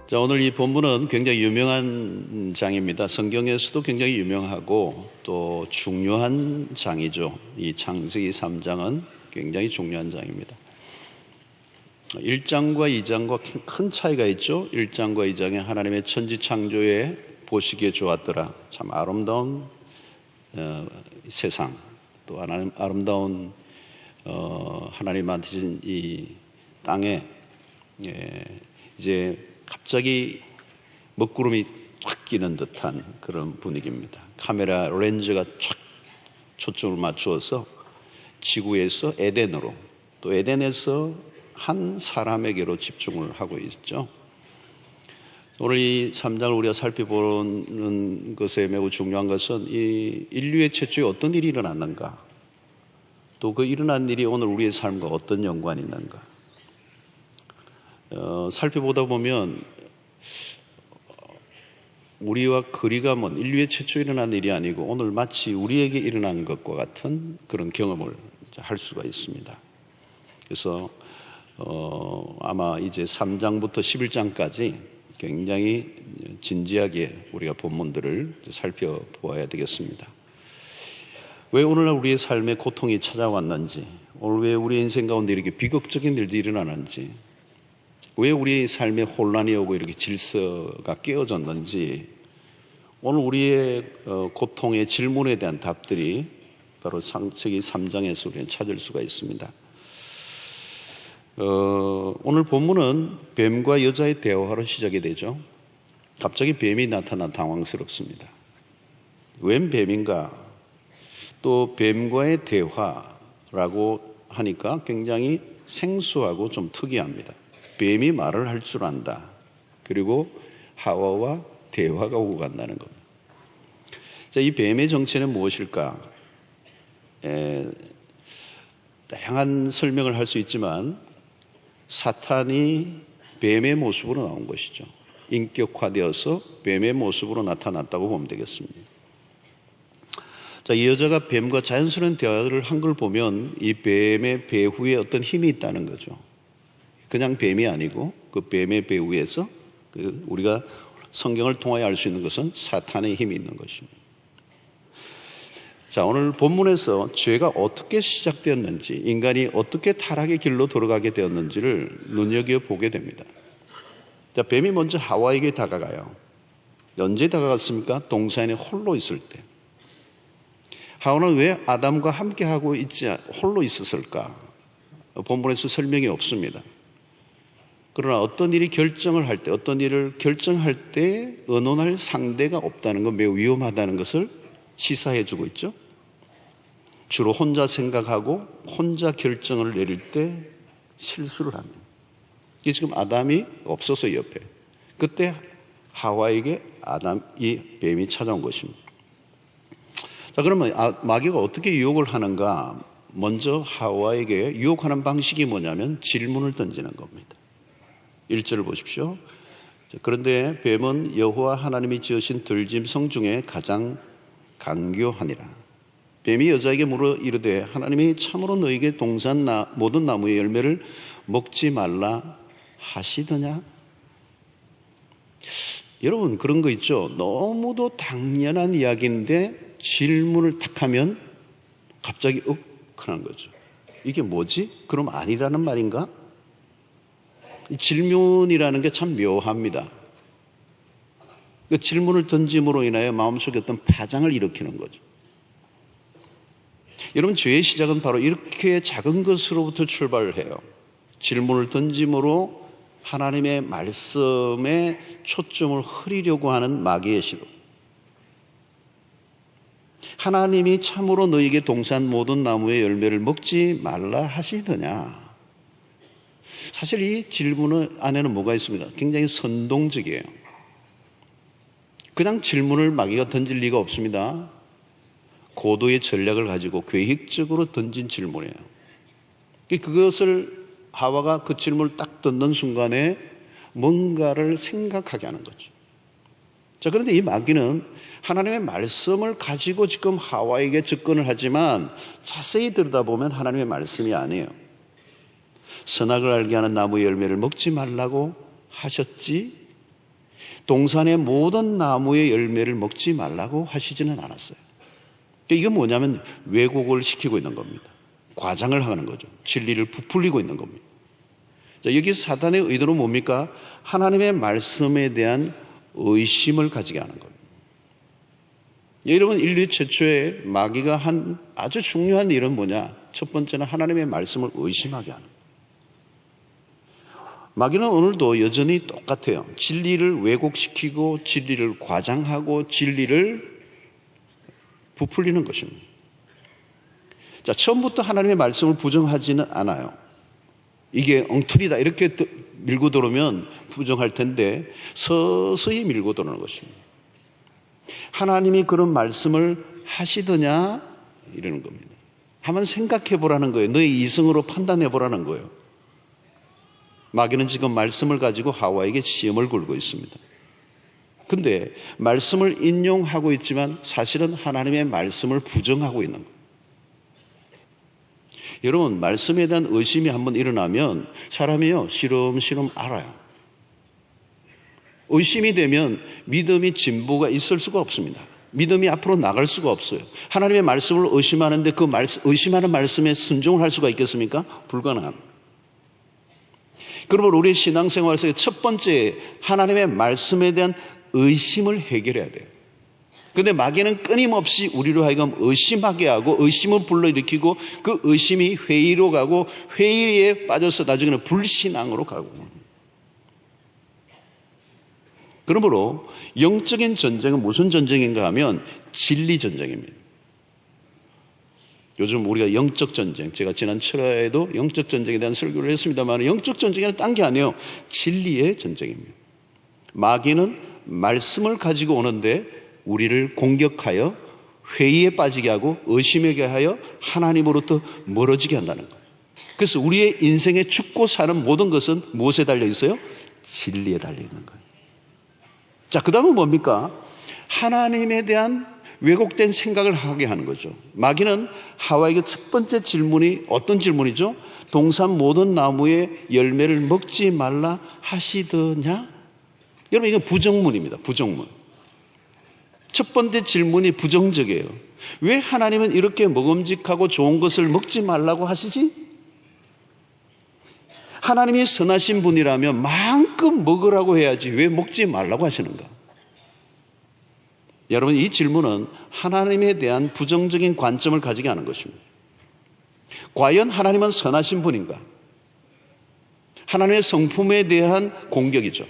자, 오늘 이 본문은 굉장히 유명한 장입니다. 성경에서도 굉장히 유명하고 또 중요한 장이죠. 이 창세기 3장은 굉장히 중요한 장입니다. 1장과 2장과 큰 차이가 있죠. 1장과 2장에 하나님의 천지 창조에 보시기에 좋았더라. 참 아름다운 세상, 또 하나님 아름다운 하나님 만드신 이 땅에 이제 갑자기 먹구름이 쫙 끼는 듯한 그런 분위기입니다. 카메라 렌즈가 쫙 초점을 맞추어서 지구에서 에덴으로, 또 에덴에서 한 사람에게로 집중을 하고 있죠. 오늘 이 3장을 우리가 살펴보는 것에 매우 중요한 것은 이 인류의 최초에 어떤 일이 일어났는가, 또 그 일어난 일이 오늘 우리의 삶과 어떤 연관이 있는가. 살펴보다 보면 우리와 거리가 먼 인류의 최초 일어난 일이 아니고 오늘 마치 우리에게 일어난 것과 같은 그런 경험을 할 수가 있습니다. 그래서 아마 이제 3장부터 11장까지 굉장히 진지하게 우리가 본문들을 살펴보아야 되겠습니다. 왜 오늘날 우리의 삶에 고통이 찾아왔는지, 오늘 왜 우리 인생 가운데 이렇게 비극적인 일들이 일어나는지, 왜 우리의 삶에 혼란이 오고 이렇게 질서가 깨어졌는지, 오늘 우리의 고통의 질문에 대한 답들이 바로 창세기 3장에서 우리는 찾을 수가 있습니다. 오늘 본문은 뱀과 여자의 대화로 시작이 되죠. 갑자기 뱀이 나타나 당황스럽습니다. 웬 뱀인가? 또 뱀과의 대화라고 하니까 굉장히 생소하고 좀 특이합니다. 뱀이 말을 할 줄 안다. 그리고 하와와 대화가 오고 간다는 겁니다. 자, 이 뱀의 정체는 무엇일까? 다양한 설명을 할 수 있지만 사탄이 뱀의 모습으로 나온 것이죠. 인격화되어서 뱀의 모습으로 나타났다고 보면 되겠습니다. 자, 이 여자가 뱀과 자연스러운 대화를 한 걸 보면 이 뱀의 배후에 어떤 힘이 있다는 거죠. 그냥 뱀이 아니고 그 뱀의 배후에서 우리가 성경을 통하여 알 수 있는 것은 사탄의 힘이 있는 것입니다. 자, 오늘 본문에서 죄가 어떻게 시작되었는지, 인간이 어떻게 타락의 길로 돌아가게 되었는지를 눈여겨보게 됩니다. 자, 뱀이 먼저 하와에게 다가가요. 언제 다가갔습니까? 동산에 홀로 있을 때. 하와는 왜 아담과 함께하고 있지 홀로 있었을까? 본문에서 설명이 없습니다. 그러나 어떤 일이 결정을 할 때, 어떤 일을 결정할 때 의논할 상대가 없다는 건 매우 위험하다는 것을 시사해 주고 있죠. 주로 혼자 생각하고 혼자 결정을 내릴 때 실수를 합니다. 이게 지금 아담이 없어서 옆에. 그때 하와에게 이 뱀이 찾아온 것입니다. 자, 그러면 마귀가 어떻게 유혹을 하는가? 먼저 하와에게 유혹하는 방식이 뭐냐면 질문을 던지는 겁니다. 1절을 보십시오. 그런데 뱀은 여호와 하나님이 지으신 들짐승 중에 가장 간교하니라. 뱀이 여자에게 물어 이르되 하나님이 참으로 너에게 동산 모든 나무의 열매를 먹지 말라 하시더냐? 여러분, 그런 거 있죠. 너무도 당연한 이야기인데 질문을 탁 하면 갑자기 하는 거죠. 이게 뭐지? 그럼 아니라는 말인가? 이 질문이라는 게 참 묘합니다. 그 질문을 던짐으로 인하여 마음속에 어떤 파장을 일으키는 거죠. 여러분, 죄의 시작은 바로 이렇게 작은 것으로부터 출발을 해요. 질문을 던짐으로 하나님의 말씀에 초점을 흐리려고 하는 마귀의 시도. 하나님이 참으로 너에게 동산 모든 나무의 열매를 먹지 말라 하시더냐? 사실 이 질문 안에는 뭐가 있습니다. 굉장히 선동적이에요. 그냥 질문을 마귀가 던질 리가 없습니다. 고도의 전략을 가지고 계획적으로 던진 질문이에요. 그것을 하와가 그 질문을 딱 던는 순간에 뭔가를 생각하게 하는 거죠. 자, 그런데 이 마귀는 하나님의 말씀을 가지고 지금 하와에게 접근을 하지만 자세히 들여다보면 하나님의 말씀이 아니에요. 선악을 알게 하는 나무의 열매를 먹지 말라고 하셨지 동산의 모든 나무의 열매를 먹지 말라고 하시지는 않았어요. 이게 뭐냐면 왜곡을 시키고 있는 겁니다. 과장을 하는 거죠. 진리를 부풀리고 있는 겁니다. 자, 여기 사단의 의도는 뭡니까? 하나님의 말씀에 대한 의심을 가지게 하는 겁니다. 여러분, 인류 최초의 마귀가 한 아주 중요한 일은 뭐냐? 첫 번째는 하나님의 말씀을 의심하게 하는 거예요. 마귀는 오늘도 여전히 똑같아요. 진리를 왜곡시키고 진리를 과장하고 진리를 부풀리는 것입니다. 자, 처음부터 하나님의 말씀을 부정하지는 않아요. 이게 엉터리다 이렇게 밀고 들어오면 부정할 텐데 서서히 밀고 들어오는 것입니다. 하나님이 그런 말씀을 하시더냐 이러는 겁니다. 한번 생각해 보라는 거예요. 너의 이성으로 판단해 보라는 거예요. 마귀는 지금 말씀을 가지고 하와에게 시험을 걸고 있습니다. 근데 말씀을 인용하고 있지만 사실은 하나님의 말씀을 부정하고 있는 거예요. 여러분, 말씀에 대한 의심이 한번 일어나면 사람이요 시름시름 알아요. 의심이 되면 믿음이 진보가 있을 수가 없습니다. 믿음이 앞으로 나갈 수가 없어요. 하나님의 말씀을 의심하는데 그 의심하는 말씀에 순종을 할 수가 있겠습니까? 불가능합니다. 그러면 우리 신앙생활에서 첫 번째 하나님의 말씀에 대한 의심을 해결해야 돼요. 그런데 마귀는 끊임없이 우리로 하여금 의심하게 하고 의심을 불러일으키고 그 의심이 회의로 가고 회의에 빠져서 나중에는 불신앙으로 가고. 그러므로 영적인 전쟁은 무슨 전쟁인가 하면 진리 전쟁입니다. 요즘 우리가 영적 전쟁, 제가 지난 7화에도 영적 전쟁에 대한 설교를 했습니다만 영적 전쟁은 딴 게 아니에요. 진리의 전쟁입니다. 마귀는 말씀을 가지고 오는데 우리를 공격하여 회의에 빠지게 하고 의심하게 하여 하나님으로부터 멀어지게 한다는 거예요. 그래서 우리의 인생에 죽고 사는 모든 것은 무엇에 달려 있어요? 진리에 달려 있는 거예요. 자, 그 다음은 뭡니까? 하나님에 대한 왜곡된 생각을 하게 하는 거죠. 마귀는 하와에게 첫 번째 질문이 어떤 질문이죠? 동산 모든 나무의 열매를 먹지 말라 하시더냐? 여러분, 이건 부정문입니다. 부정문. 첫 번째 질문이 부정적이에요. 왜 하나님은 이렇게 먹음직하고 좋은 것을 먹지 말라고 하시지? 하나님이 선하신 분이라면 마음껏 먹으라고 해야지 왜 먹지 말라고 하시는가? 여러분, 이 질문은 하나님에 대한 부정적인 관점을 가지게 하는 것입니다. 과연 하나님은 선하신 분인가? 하나님의 성품에 대한 공격이죠.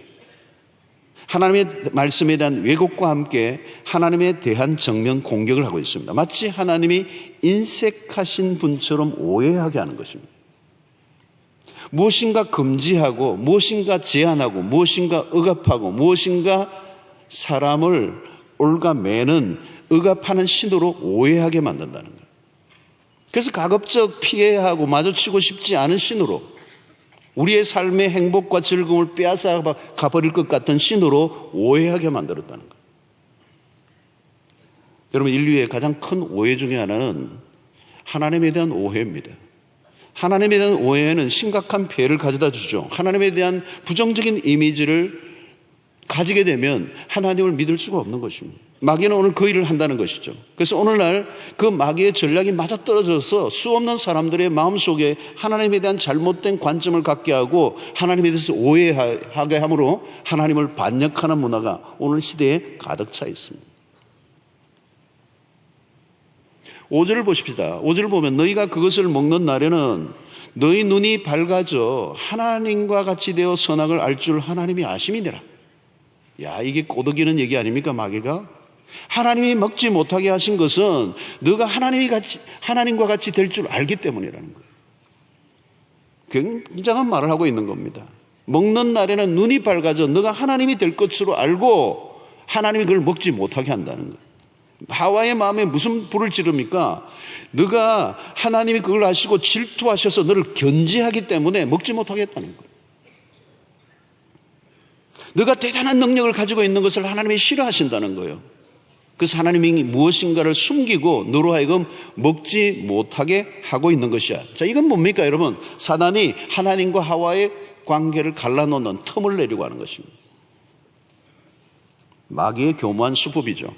하나님의 말씀에 대한 왜곡과 함께 하나님에 대한 정면 공격을 하고 있습니다. 마치 하나님이 인색하신 분처럼 오해하게 하는 것입니다. 무엇인가 금지하고 무엇인가 제한하고 무엇인가 억압하고 무엇인가 사람을 올가매는 억압하는 신호로 오해하게 만든다는 거예요. 그래서 가급적 피해하고 마주치고 싶지 않은 신호로 우리의 삶의 행복과 즐거움을 빼앗아 가버릴 것 같은 신호로 오해하게 만들었다는 거예요. 여러분, 인류의 가장 큰 오해 중에 하나는 하나님에 대한 오해입니다. 하나님에 대한 오해는 심각한 피해를 가져다 주죠. 하나님에 대한 부정적인 이미지를 가지게 되면 하나님을 믿을 수가 없는 것입니다. 마귀는 오늘 그 일을 한다는 것이죠. 그래서 오늘날 그 마귀의 전략이 맞아떨어져서 수없는 사람들의 마음속에 하나님에 대한 잘못된 관점을 갖게 하고 하나님에 대해서 오해하게 함으로 하나님을 반역하는 문화가 오늘 시대에 가득 차 있습니다. 5절을 보십시다. 5절을 보면 너희가 그것을 먹는 날에는 너희 눈이 밝아져 하나님과 같이 되어 선악을 알 줄 하나님이 아심이니라. 야, 이게 꼬드기는 얘기 아닙니까, 마귀가? 하나님이 먹지 못하게 하신 것은 너가 하나님과 같이 될 줄 알기 때문이라는 거예요. 굉장한 말을 하고 있는 겁니다. 먹는 날에는 눈이 밝아져 너가 하나님이 될 것으로 알고 하나님이 그걸 먹지 못하게 한다는 거예요. 하와의 마음에 무슨 불을 지릅니까? 너가 하나님이 그걸 아시고 질투하셔서 너를 견제하기 때문에 먹지 못하게 했다는 거예요. 너가 대단한 능력을 가지고 있는 것을 하나님이 싫어하신다는 거예요. 그래서 하나님이 무엇인가를 숨기고 너로 하여금 먹지 못하게 하고 있는 것이야. 자, 이건 뭡니까, 여러분? 사단이 하나님과 하와의 관계를 갈라놓는 틈을 내려고 하는 것입니다. 마귀의 교묘한 수법이죠.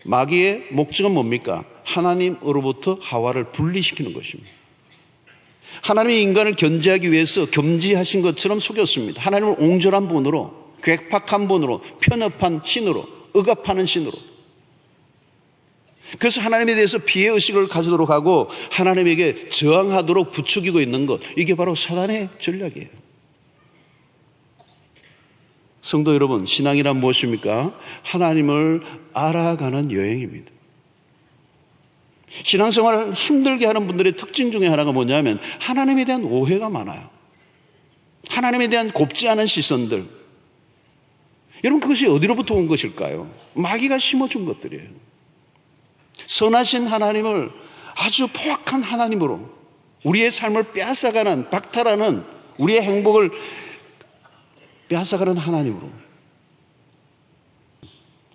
마귀의 목적은 뭡니까? 하나님으로부터 하와를 분리시키는 것입니다. 하나님이 인간을 견제하기 위해서 겸지하신 것처럼 속였습니다. 하나님을 옹졸한 분으로, 괴팍한 분으로, 편협한 신으로, 억압하는 신으로. 그래서 하나님에 대해서 피해의식을 가지도록 하고 하나님에게 저항하도록 부추기고 있는 것, 이게 바로 사단의 전략이에요. 성도 여러분, 신앙이란 무엇입니까? 하나님을 알아가는 여행입니다. 신앙생활을 힘들게 하는 분들의 특징 중에 하나가 뭐냐면 하나님에 대한 오해가 많아요. 하나님에 대한 곱지 않은 시선들. 여러분, 그것이 어디로부터 온 것일까요? 마귀가 심어준 것들이에요. 선하신 하나님을 아주 포악한 하나님으로, 우리의 삶을 빼앗아가는, 박탈하는, 우리의 행복을 빼앗아가는 하나님으로.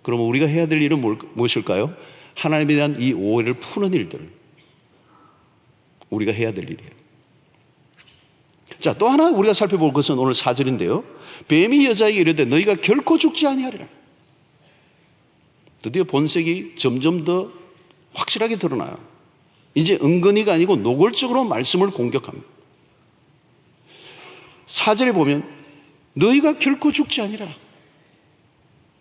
그러면 우리가 해야 될 일은 무엇일까요? 하나님에 대한 이 오해를 푸는 일들, 우리가 해야 될 일이에요. 자, 또 하나 우리가 살펴볼 것은 오늘 4절인데요. 뱀이 여자에게 이르되 너희가 결코 죽지 아니하리라. 드디어 본색이 점점 더 확실하게 드러나요. 이제 은근히가 아니고 노골적으로 말씀을 공격합니다. 4절에 보면 너희가 결코 죽지 아니라.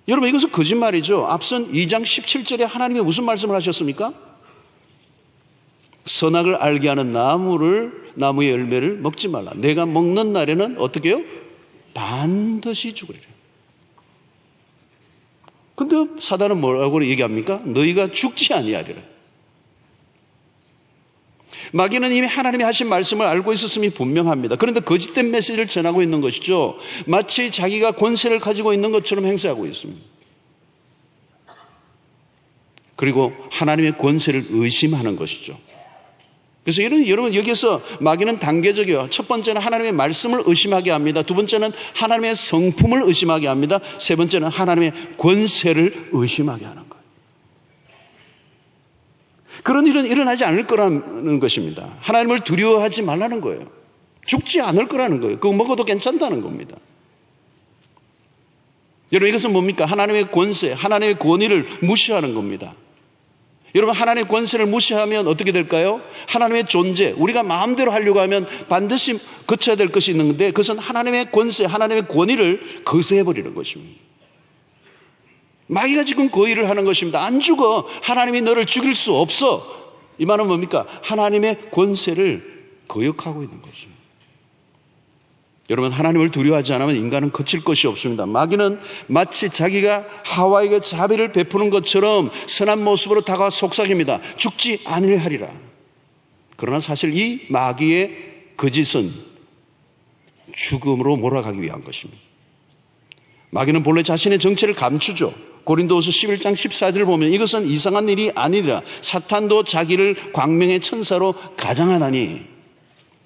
여러분, 이것은 거짓말이죠. 앞선 2장 17절에 하나님이 무슨 말씀을 하셨습니까? 선악을 알게 하는 나무의 열매를 먹지 말라. 내가 먹는 날에는 어떻게 해요? 반드시 죽으리라. 근데 사단은 뭐라고 얘기합니까? 너희가 죽지 아니하리라. 마귀는 이미 하나님이 하신 말씀을 알고 있었음이 분명합니다. 그런데 거짓된 메시지를 전하고 있는 것이죠. 마치 자기가 권세를 가지고 있는 것처럼 행세하고 있습니다. 그리고 하나님의 권세를 의심하는 것이죠. 그래서 여러분, 여기서 마귀는 단계적이에요. 첫 번째는 하나님의 말씀을 의심하게 합니다. 두 번째는 하나님의 성품을 의심하게 합니다. 세 번째는 하나님의 권세를 의심하게 하는 거예요. 그런 일은 일어나지 않을 거라는 것입니다. 하나님을 두려워하지 말라는 거예요. 죽지 않을 거라는 거예요. 그거 먹어도 괜찮다는 겁니다. 여러분, 이것은 뭡니까? 하나님의 권세, 하나님의 권위를 무시하는 겁니다. 여러분, 하나님의 권세를 무시하면 어떻게 될까요? 하나님의 존재, 우리가 마음대로 하려고 하면 반드시 거쳐야 될 것이 있는데 그것은 하나님의 권세, 하나님의 권위를 거스해버리는 것입니다. 마귀가 지금 그 일을 하는 것입니다. 안 죽어. 하나님이 너를 죽일 수 없어. 이 말은 뭡니까? 하나님의 권세를 거역하고 있는 것입니다. 여러분, 하나님을 두려워하지 않으면 인간은 거칠 것이 없습니다. 마귀는 마치 자기가 하와에게 자비를 베푸는 것처럼 선한 모습으로 다가와 속삭입니다. 죽지 아니하리라. 그러나 사실 이 마귀의 거짓은 죽음으로 몰아가기 위한 것입니다. 마귀는 본래 자신의 정체를 감추죠. 고린도후서 11장 14절을 보면 이것은 이상한 일이 아니라 사탄도 자기를 광명의 천사로 가장하나니,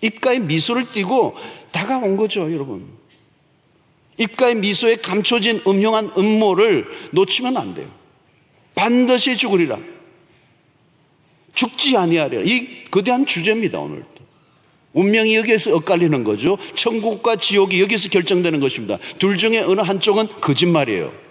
입가에 미소를 띠고 다가온 거죠. 여러분, 입가에 미소에 감춰진 음흉한 음모를 놓치면 안 돼요. 반드시 죽으리라. 죽지 아니하리라. 이 거대한 주제입니다. 오늘 운명이 여기에서 엇갈리는 거죠. 천국과 지옥이 여기서 결정되는 것입니다. 둘 중에 어느 한쪽은 거짓말이에요.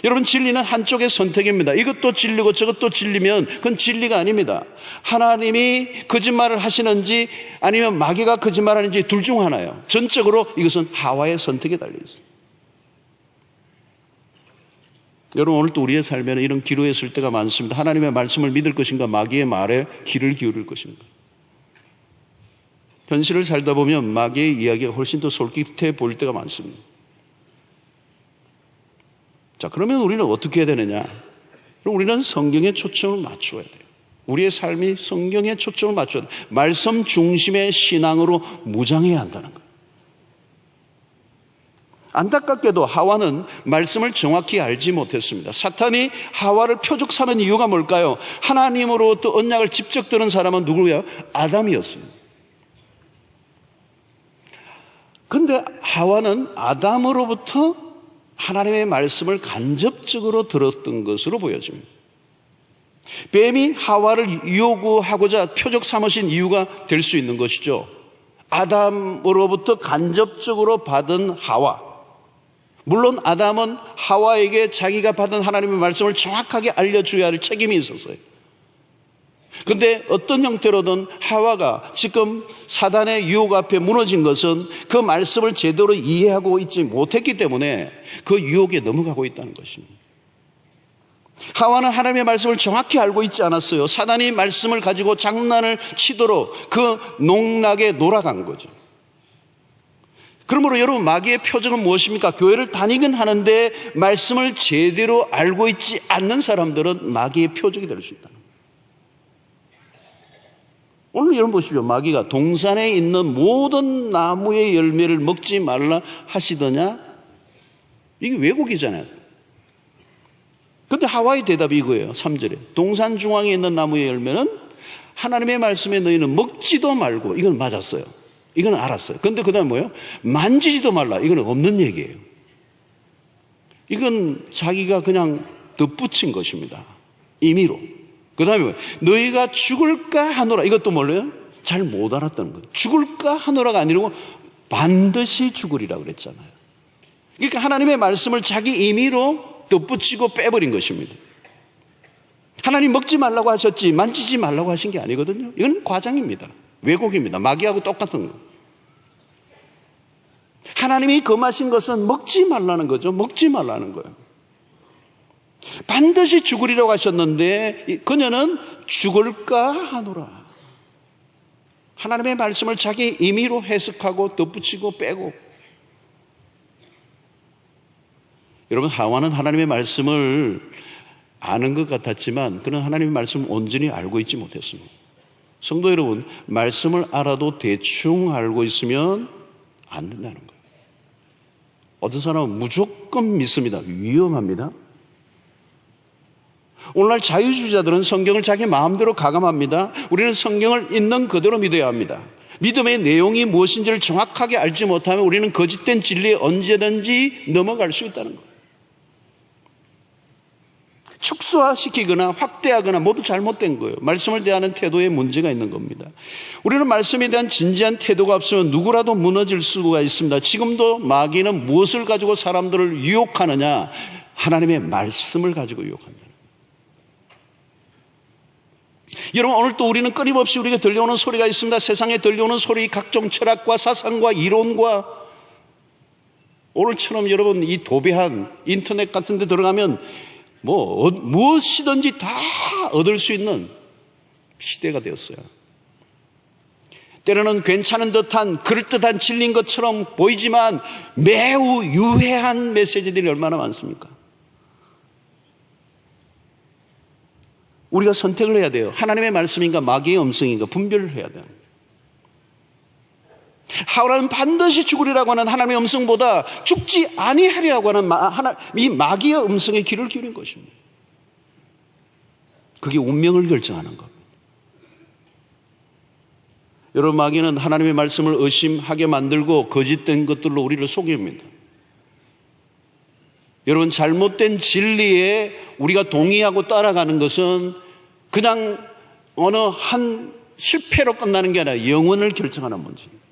여러분, 진리는 한쪽의 선택입니다. 이것도 진리고 저것도 진리면 그건 진리가 아닙니다. 하나님이 거짓말을 하시는지 아니면 마귀가 거짓말하는지 둘 중 하나예요. 전적으로 이것은 하와의 선택에 달려 있어요. 여러분, 오늘도 우리의 삶에는 이런 기로에 설 때가 많습니다. 하나님의 말씀을 믿을 것인가, 마귀의 말에 귀를 기울일 것인가. 현실을 살다 보면 마귀의 이야기가 훨씬 더 솔깃해 보일 때가 많습니다. 자, 그러면 우리는 어떻게 해야 되느냐? 그럼 우리는 성경에 초점을 맞춰야 돼요. 우리의 삶이 성경에 초점을 맞춰야 돼요. 말씀 중심의 신앙으로 무장해야 한다는 거예요. 안타깝게도 하와는 말씀을 정확히 알지 못했습니다. 사탄이 하와를 표적 삼은 이유가 뭘까요? 하나님으로부터 언약을 직접 들은 사람은 누구예요? 아담이었습니다. 그런데 하와는 아담으로부터 하나님의 말씀을 간접적으로 들었던 것으로 보여집니다. 뱀이 하와를 유혹하고자 표적 삼으신 이유가 될 수 있는 것이죠. 아담으로부터 간접적으로 받은 하와, 물론 아담은 하와에게 자기가 받은 하나님의 말씀을 정확하게 알려줘야 할 책임이 있었어요. 그런데 어떤 형태로든 하와가 지금 사단의 유혹 앞에 무너진 것은 그 말씀을 제대로 이해하고 있지 못했기 때문에 그 유혹에 넘어가고 있다는 것입니다. 하와는 하나님의 말씀을 정확히 알고 있지 않았어요. 사단이 말씀을 가지고 장난을 치도록 그 농락에 놀아간 거죠. 그러므로 여러분, 마귀의 표적은 무엇입니까? 교회를 다니긴 하는데 말씀을 제대로 알고 있지 않는 사람들은 마귀의 표적이 될 수 있다. 오늘 여러분 보십시오. 마귀가 동산에 있는 모든 나무의 열매를 먹지 말라 하시더냐? 이게 왜곡이잖아요. 그런데 하와의 대답이 이거예요. 3절에 동산 중앙에 있는 나무의 열매는 하나님의 말씀에 너희는 먹지도 말고, 이건 맞았어요. 이건 알았어요. 그런데 그 다음에 뭐예요? 만지지도 말라. 이건 없는 얘기예요. 이건 자기가 그냥 덧붙인 것입니다. 임의로. 그 다음에 뭐예요? 너희가 죽을까 하노라. 이것도 몰라요? 잘 못 알았다는 거예요. 죽을까 하노라가 아니고 반드시 죽으리라고 그랬잖아요. 그러니까 하나님의 말씀을 자기 임의로 덧붙이고 빼버린 것입니다. 하나님 먹지 말라고 하셨지 만지지 말라고 하신 게 아니거든요. 이건 과장입니다. 왜곡입니다. 마귀하고 똑같은 거. 하나님이 금하신 것은 먹지 말라는 거죠. 먹지 말라는 거예요. 반드시 죽으리라고 하셨는데 그녀는 죽을까 하노라. 하나님의 말씀을 자기 임의로 해석하고 덧붙이고 빼고. 여러분, 하와는 하나님의 말씀을 아는 것 같았지만 그는 하나님의 말씀을 온전히 알고 있지 못했습니다. 성도 여러분, 말씀을 알아도 대충 알고 있으면 안 된다는 거예요. 어떤 사람은 무조건 믿습니다. 위험합니다. 오늘날 자유주의자들은 성경을 자기 마음대로 가감합니다. 우리는 성경을 있는 그대로 믿어야 합니다. 믿음의 내용이 무엇인지를 정확하게 알지 못하면 우리는 거짓된 진리에 언제든지 넘어갈 수 있다는 거예요. 축소화시키거나 확대하거나 모두 잘못된 거예요. 말씀을 대하는 태도에 문제가 있는 겁니다. 우리는 말씀에 대한 진지한 태도가 없으면 누구라도 무너질 수가 있습니다. 지금도 마귀는 무엇을 가지고 사람들을 유혹하느냐? 하나님의 말씀을 가지고 유혹한다. 여러분, 오늘 또 우리는 끊임없이 우리에게 들려오는 소리가 있습니다. 세상에 들려오는 소리, 각종 철학과 사상과 이론과, 오늘처럼 여러분 이 도배한 인터넷 같은 데 들어가면 무엇이든지 다 얻을 수 있는 시대가 되었어요. 때로는 괜찮은 듯한 그럴듯한 진리인 것처럼 보이지만 매우 유해한 메시지들이 얼마나 많습니까? 우리가 선택을 해야 돼요. 하나님의 말씀인가 마귀의 음성인가 분별을 해야 돼요. 하와는 반드시 죽으리라고 하는 하나님의 음성보다 죽지 아니하리라고 하는 이 마귀의 음성에 귀를 기울인 것입니다. 그게 운명을 결정하는 겁니다. 여러분, 마귀는 하나님의 말씀을 의심하게 만들고 거짓된 것들로 우리를 속입니다. 여러분, 잘못된 진리에 우리가 동의하고 따라가는 것은 그냥 어느 한 실패로 끝나는 게 아니라 영혼을 결정하는 문제입니다.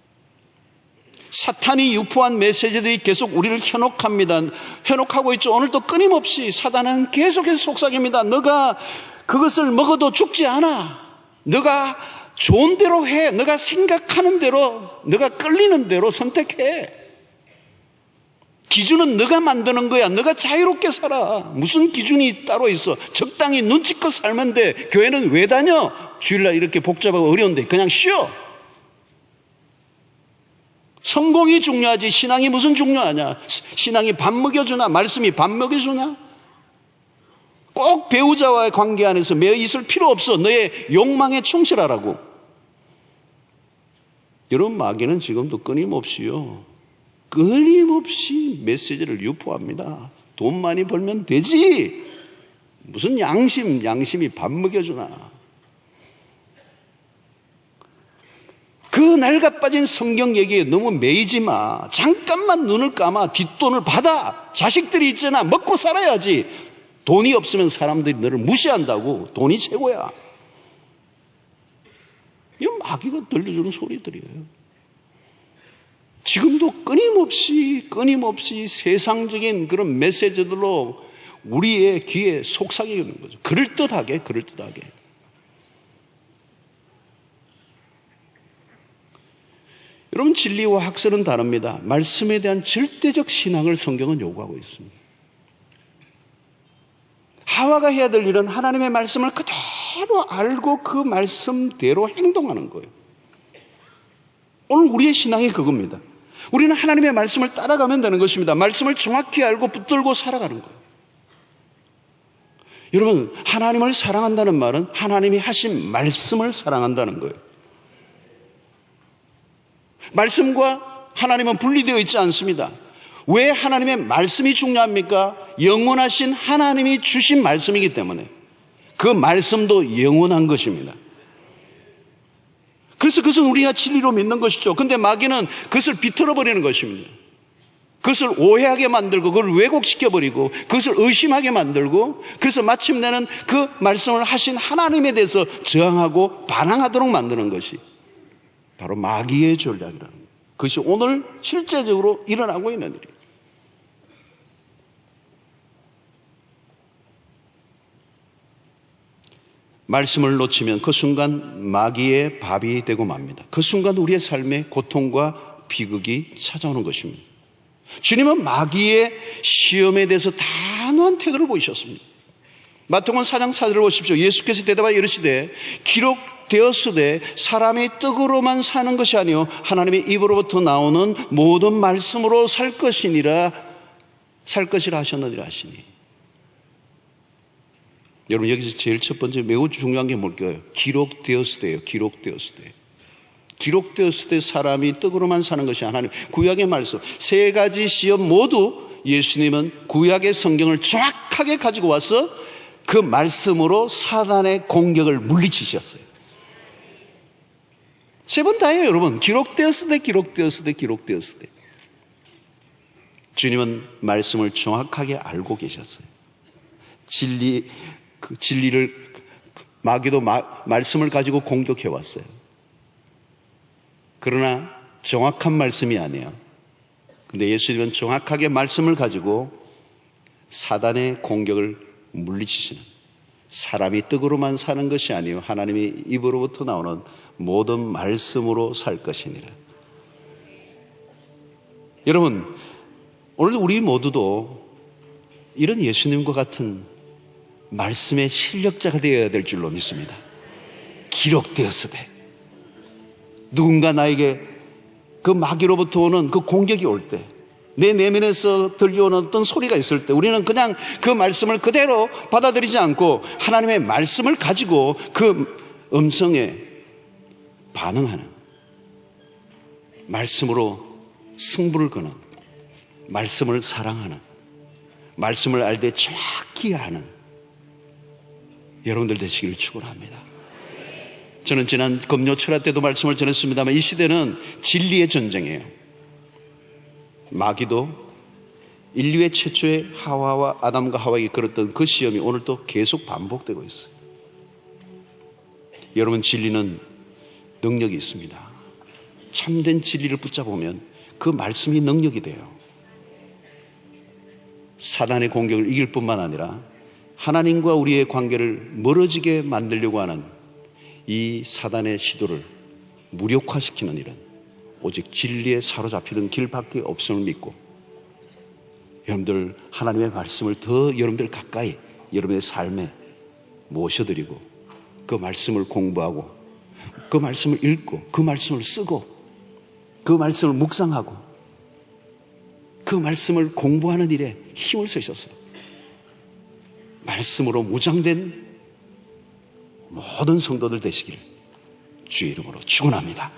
사탄이 유포한 메시지들이 계속 우리를 현혹합니다. 현혹하고 있죠. 오늘도 끊임없이 사단은 계속해서 속삭입니다. 너가 그것을 먹어도 죽지 않아. 너가 좋은 대로 해. 너가 생각하는 대로, 너가 끌리는 대로 선택해. 기준은 너가 만드는 거야. 너가 자유롭게 살아. 무슨 기준이 따로 있어. 적당히 눈치껏 살면 돼. 교회는 왜 다녀? 주일날 이렇게 복잡하고 어려운데 그냥 쉬어. 성공이 중요하지 신앙이 무슨 중요하냐. 신앙이 밥 먹여주나 말씀이 밥 먹여주나. 꼭 배우자와의 관계 안에서 매여 있을 필요 없어. 너의 욕망에 충실하라고. 여러분, 마귀는 지금도 끊임없이 메시지를 유포합니다. 돈 많이 벌면 되지. 무슨 양심이 밥 먹여주나. 그 낡아빠진 성경 얘기에 너무 매이지 마. 잠깐만 눈을 감아. 뒷돈을 받아. 자식들이 있잖아. 먹고 살아야지. 돈이 없으면 사람들이 너를 무시한다고. 돈이 최고야. 이건 마귀가 들려주는 소리들이에요. 지금도 끊임없이 세상적인 그런 메시지들로 우리의 귀에 속삭이는 거죠. 그럴듯하게. 여러분, 진리와 학설은 다릅니다. 말씀에 대한 절대적 신앙을 성경은 요구하고 있습니다. 하와가 해야 될 일은 하나님의 말씀을 그대로 알고 그 말씀대로 행동하는 거예요. 오늘 우리의 신앙이 그겁니다. 우리는 하나님의 말씀을 따라가면 되는 것입니다. 말씀을 정확히 알고 붙들고 살아가는 거예요. 여러분, 하나님을 사랑한다는 말은 하나님이 하신 말씀을 사랑한다는 거예요. 말씀과 하나님은 분리되어 있지 않습니다. 왜 하나님의 말씀이 중요합니까? 영원하신 하나님이 주신 말씀이기 때문에 그 말씀도 영원한 것입니다. 그래서 그것은 우리가 진리로 믿는 것이죠. 근데 마귀는 그것을 비틀어버리는 것입니다. 그것을 오해하게 만들고 그걸 왜곡시켜버리고 그것을 의심하게 만들고 그래서 마침내는 그 말씀을 하신 하나님에 대해서 저항하고 반항하도록 만드는 것이 바로 마귀의 전략이라는 거예요. 그것이 오늘 실제적으로 일어나고 있는 일이에요. 말씀을 놓치면 그 순간 마귀의 밥이 되고 맙니다. 그 순간 우리의 삶에 고통과 비극이 찾아오는 것입니다. 주님은 마귀의 시험에 대해서 단호한 태도를 보이셨습니다. 마태복음 4장 4절을 보십시오. 예수께서 대답하여 이르시되 기록되었으되 사람의 떡으로만 사는 것이 아니요 하나님의 입으로부터 나오는 모든 말씀으로 살 것이라 하셨느니라 하시니. 여러분, 여기서 제일 첫 번째 매우 중요한 게 뭘까요? 기록되었으되요. 기록되었으되 사람이 떡으로만 사는 것이 하나님. 구약의 말씀 세 가지 시험 모두 예수님은 구약의 성경을 정확하게 가지고 와서 그 말씀으로 사단의 공격을 물리치셨어요. 세 번 다예요, 여러분. 기록되었으되. 주님은 말씀을 정확하게 알고 계셨어요. 진리를 마귀도 말씀을 가지고 공격해 왔어요. 그러나 정확한 말씀이 아니에요. 근데 예수님은 정확하게 말씀을 가지고 사단의 공격을 물리치시는, 사람이 떡으로만 사는 것이 아니요 하나님의 입으로부터 나오는 모든 말씀으로 살 것이니라. 여러분, 오늘 우리 모두도 이런 예수님과 같은 말씀의 실력자가 되어야 될 줄로 믿습니다. 기록되었으되. 누군가 나에게 그 마귀로부터 오는 그 공격이 올 때, 내 내면에서 들려오는 어떤 소리가 있을 때 우리는 그냥 그 말씀을 그대로 받아들이지 않고 하나님의 말씀을 가지고 그 음성에 반응하는, 말씀으로 승부를 거는, 말씀을 사랑하는, 말씀을 알 때 정확히 아는 여러분들 되시기를 축원합니다. 저는 지난 금요 철야 때도 말씀을 전했습니다만 이 시대는 진리의 전쟁이에요. 마귀도 인류의 최초의 하와와 아담과 하와에게 걸었던 그 시험이 오늘 또 계속 반복되고 있어요. 여러분, 진리는 능력이 있습니다. 참된 진리를 붙잡으면 그 말씀이 능력이 돼요. 사단의 공격을 이길 뿐만 아니라 하나님과 우리의 관계를 멀어지게 만들려고 하는 이 사단의 시도를 무력화시키는 일은 오직 진리에 사로잡히는 길밖에 없음을 믿고, 여러분들 하나님의 말씀을 더 여러분들 가까이 여러분의 삶에 모셔드리고 그 말씀을 공부하고 그 말씀을 읽고 그 말씀을 쓰고 그 말씀을 묵상하고 그 말씀을 공부하는 일에 힘을 쓰셨어요. 말씀으로 무장된 모든 성도들 되시기를 주의 이름으로 축원합니다.